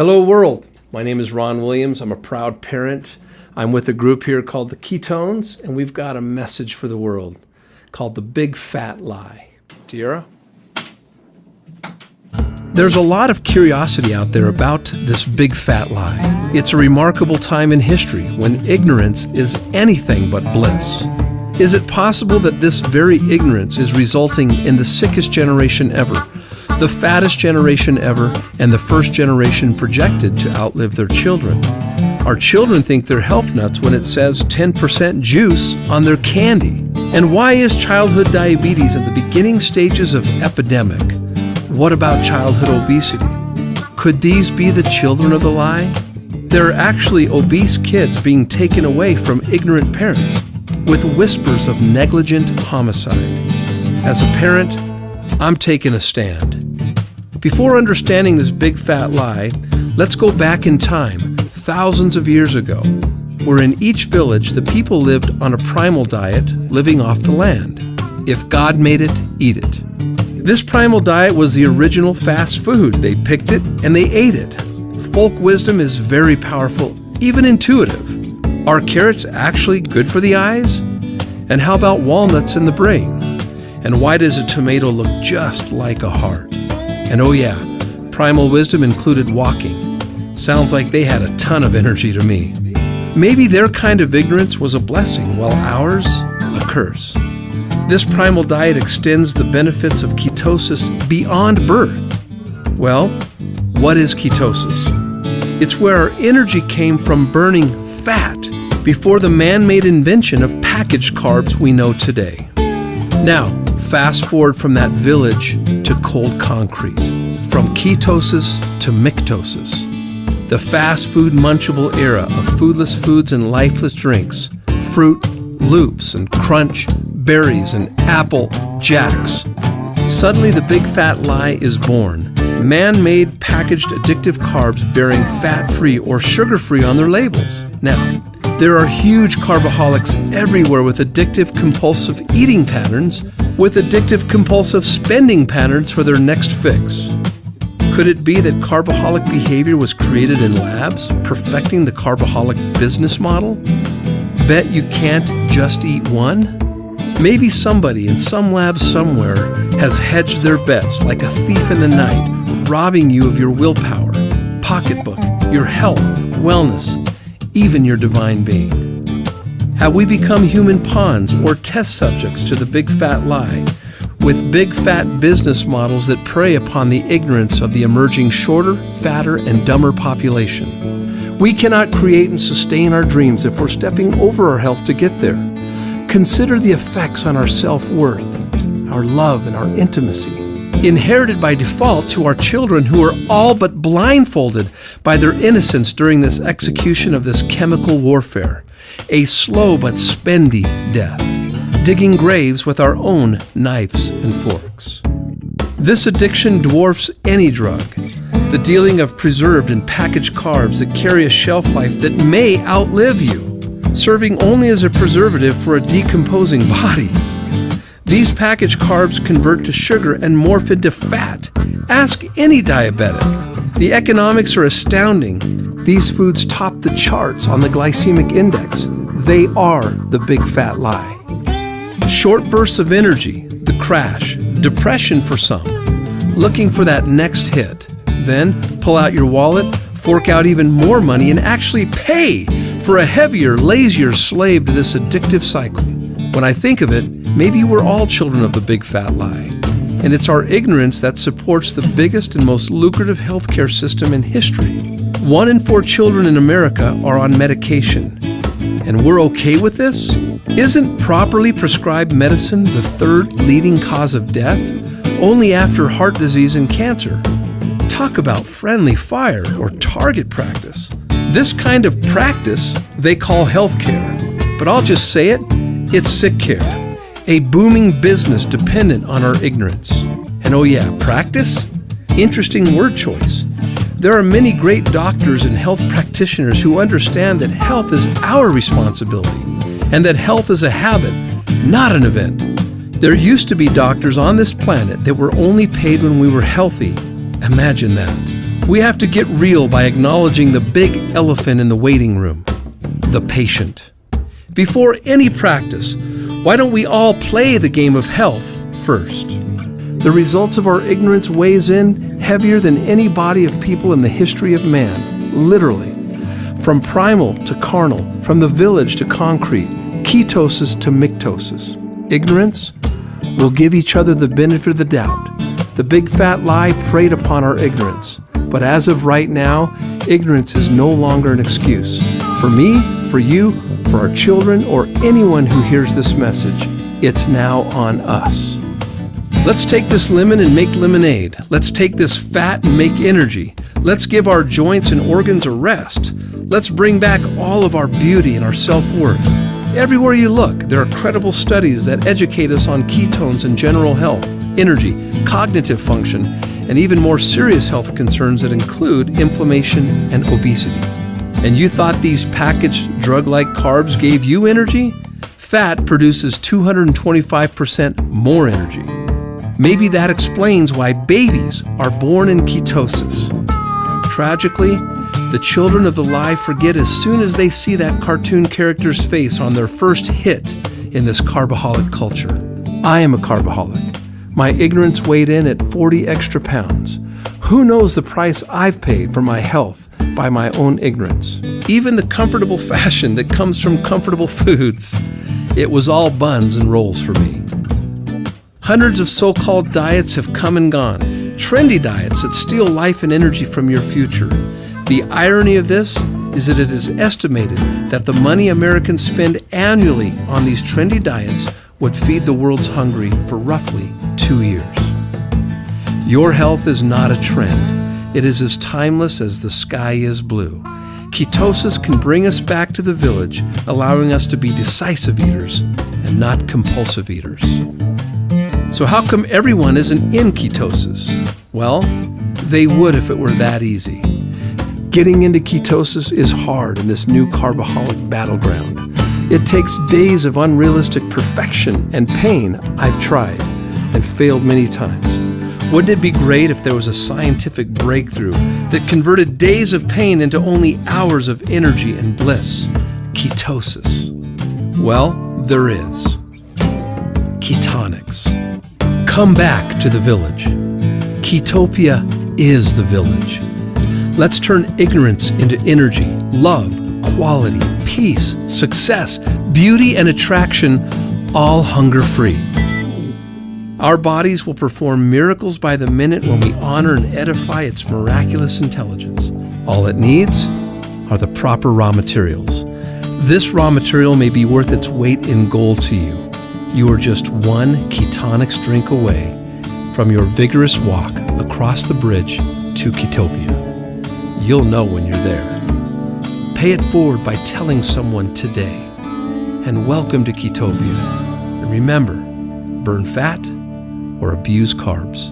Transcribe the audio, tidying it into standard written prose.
Hello world, my name is Ron Williams. I'm a proud parent. I'm with a group here called the Ketones, and we've got a message for the world called the Big Fat Lie. Tiara? There's a lot of curiosity out there about this big fat lie. It's a remarkable time in history when ignorance is anything but bliss. Is it possible that this very ignorance is resulting in the sickest generation ever, the fattest generation ever, and the first generation projected to outlive their children? Our children think they're health nuts when it says 10% juice on their candy. And why is childhood diabetes at the beginning stages of epidemic? What about childhood obesity? Could these be the children of the lie? There are actually obese kids being taken away from ignorant parents with whispers of negligent homicide. As a parent, I'm taking a stand. Before understanding this big fat lie, let's go back in time, thousands of years ago, where in each village the people lived on a primal diet, living off the land. If God made it, eat it. This primal diet was the original fast food. They picked it and they ate it. Folk wisdom is very powerful, even intuitive. Are carrots actually good for the eyes? And how about walnuts in the brain? And why does a tomato look just like a heart? And oh yeah, primal wisdom included walking. Sounds like they had a ton of energy to me. Maybe their kind of ignorance was a blessing, while ours, a curse. This primal diet extends the benefits of ketosis beyond birth. Well, what is ketosis? It's where our energy came from burning fat before the man-made invention of packaged carbs we know today. Now, fast forward from that village to cold concrete, from ketosis to mictosis. The fast food munchable era of foodless foods and lifeless drinks, fruit, loops and crunch, berries and apple jacks. Suddenly the big fat lie is born. Man-made packaged addictive carbs bearing fat-free or sugar-free on their labels. Now, there are huge carboholics everywhere with addictive compulsive eating patterns, with addictive compulsive spending patterns for their next fix. Could it be that carboholic behavior was created in labs, perfecting the carboholic business model? Bet you can't just eat one? Maybe somebody in some lab somewhere has hedged their bets like a thief in the night, robbing you of your willpower, pocketbook, your health, wellness, even your divine being. Have we become human pawns or test subjects to the big fat lie, with big fat business models that prey upon the ignorance of the emerging shorter, fatter, and dumber population? We cannot create and sustain our dreams if we're stepping over our health to get there. Consider the effects on our self-worth, our love, and our intimacy, inherited by default to our children who are all but blindfolded by their innocence during this execution of this chemical warfare, a slow but spendy death, digging graves with our own knives and forks. This addiction dwarfs any drug, the dealing of preserved and packaged carbs that carry a shelf life that may outlive you, serving only as a preservative for a decomposing body. These packaged carbs convert to sugar and morph into fat. Ask any diabetic. The economics are astounding. These foods top the charts on the glycemic index. They are the big fat lie. Short bursts of energy, the crash, depression for some, looking for that next hit. Then pull out your wallet, fork out even more money, and actually pay for a heavier, lazier slave to this addictive cycle. When I think of it, maybe we're all children of the big fat lie. And it's our ignorance that supports the biggest and most lucrative healthcare system in history. 1 in 4 children in America are on medication. And we're okay with this? Isn't properly prescribed medicine the third leading cause of death, only after heart disease and cancer? Talk about friendly fire or target practice. This kind of practice they call healthcare, but I'll just say it, it's sick care, a booming business dependent on our ignorance. And oh yeah, practice? Interesting word choice. There are many great doctors and health practitioners who understand that health is our responsibility and that health is a habit, not an event. There used to be doctors on this planet that were only paid when we were healthy. Imagine that. We have to get real by acknowledging the big elephant in the waiting room, the patient. Before any practice, why don't we all play the game of health first? The results of our ignorance weighs in heavier than any body of people in the history of man, literally. From primal to carnal, from the village to concrete, ketosis to mictosis. Ignorance will give each other the benefit of the doubt. The big fat lie preyed upon our ignorance. But as of right now, ignorance is no longer an excuse. For me, for you, for our children, or anyone who hears this message, it's now on us. Let's take this lemon and make lemonade. Let's take this fat and make energy. Let's give our joints and organs a rest. Let's bring back all of our beauty and our self-worth. Everywhere you look, there are credible studies that educate us on ketones and general health, energy, cognitive function, and even more serious health concerns that include inflammation and obesity. And you thought these packaged drug-like carbs gave you energy? Fat produces 225% more energy. Maybe that explains why babies are born in ketosis. Tragically, the children of the lie forget as soon as they see that cartoon character's face on their first hit in this carbaholic culture. I am a carbaholic. My ignorance weighed in at 40 extra pounds. Who knows the price I've paid for my health by my own ignorance? Even the comfortable fashion that comes from comfortable foods. It was all buns and rolls for me. Hundreds of so-called diets have come and gone, trendy diets that steal life and energy from your future. The irony of this is that it is estimated that the money Americans spend annually on these trendy diets would feed the world's hungry for roughly 2 years. Your health is not a trend. It is as timeless as the sky is blue. Ketosis can bring us back to the village, allowing us to be decisive eaters and not compulsive eaters. So how come everyone isn't in ketosis? Well, they would if it were that easy. Getting into ketosis is hard in this new carbaholic battleground. It takes days of unrealistic perfection and pain. I've tried and failed many times. Wouldn't it be great if there was a scientific breakthrough that converted days of pain into only hours of energy and bliss? Ketosis. Well, there is. Ketonics. Come back to the village. Ketopia is the village. Let's turn ignorance into energy, love, quality, peace, success, beauty, and attraction, all hunger-free. Our bodies will perform miracles by the minute when we honor and edify its miraculous intelligence. All it needs are the proper raw materials. This raw material may be worth its weight in gold to you. You are just one Ketonics drink away from your vigorous walk across the bridge to Ketopia. You'll know when you're there. Pay it forward by telling someone today. And welcome to Ketopia. And remember, burn fat or abuse carbs.